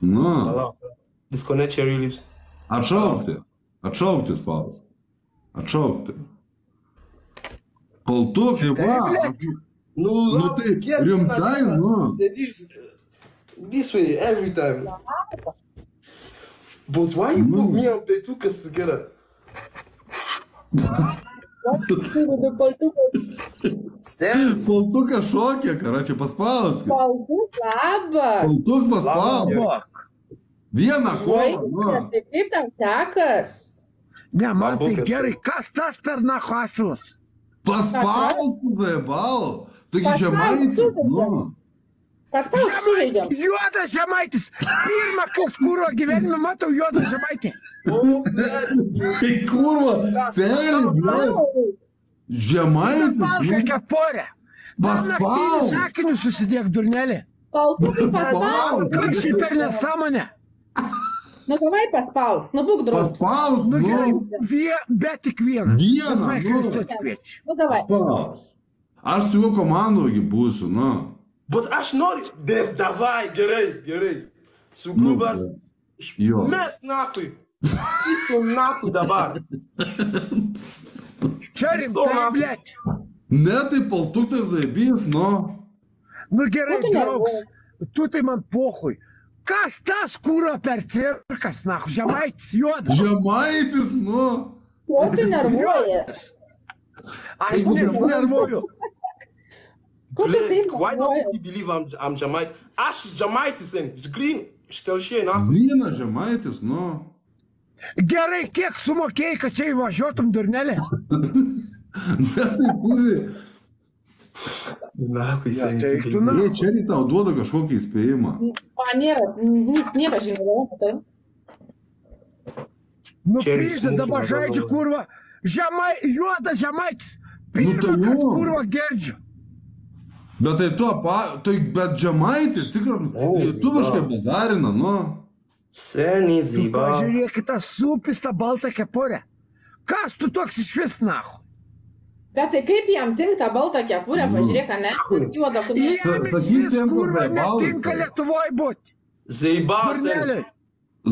Nu, Palauk. Disconnect cherry lips. atšaukti spaus. Atšaukti. Paltukai, va. Nu taip, rimtai, nu. This way, every time. But why you put me and Petukas together? Paltukas šokė, karočią, paspausk. Paltuk, labas. Paltuk paspausk. Vieną kovą, nu. Tai kaip tam sekas? Ne, man tai gerai, kas tas per nachasilas? Paspausk, zaibal. Taigi Žemaitis, nu. Paspausk, sužaidžiam. Juodas Žemaitis. Pirmą kuro gyvenimą matau juodą Žemaitį. Tai kurva, sėlį, blė. Žemaitis, Palkai nu. keporė. Paspausk. Sakinius susidėk, durnelį. Paltukai paspausk. Kas šį per nesąmonę? Nu, davai paspausk. Nu, būk draugas. Paspausk, Nu gerai, nu. bet tik vieną. Vieną, Mes nu. Kristoti kviečia. Nu, davai. Paspausk. Aš su juo komandogi būsiu, nu. But aš noriu. Davai, gerai. Sugrubas. Jo. Mes nakui. Visko nakui dabar. Čia rimtai, blėt. Ne, tai paltuktai zaibys, nu. Nu gerai, Tu draugs. Tu tai man pohui. Kas tas kūro per cirkas, nahu? Žemaitis, juodas. Žemaitis, nu. Ko tu nervuoji? Aš nesinervuoju. Ko tu taip Why nervuoji? don't you believe I'm Jamaican? Aš Jamaitis, green. Štelšė, nakui. Vyna Žemaitis, nu. Gerai, kiek sumokėjai, kad čia įvažiuotum, durnelė? Ne, tai pusė. Nakui, tu na. Jie čia tau duoda kažkokį įspėjimą. Man nėra, niekas žinai, tai. Nu, Čia prizė, mūsų dabar žaidžia negalvoju. kurva. Juodas Žemaitis. Nu, Pirmą tai kartą jo. kurva gerdžiu. Bet tai bet Žemaitis tikrai lietuviškai bazarina, nu. Seniai zyba. Pažiūrėkit tą supistą baltą kepurę. Kas tu toks iš vis, nahu? Bet tai kaip jam tinka tą baltą kepurę, pažiūrėk, ne? Juoda kūdė. Sakyk tiem, kurva kad zaibalas. netinka Lietuvoj būti. Zyba. Durnelė.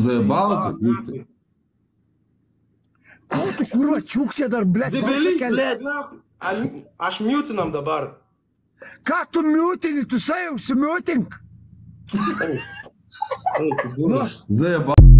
Zaibalas, sakykti. Ko tu kurva čiūkšė dar, blėt, Zibeli, kelią? blėd, nakui. Aš mutinam dabar. Ką tu miutini, tu sai užsimiutink. Seniai. Zaibalas.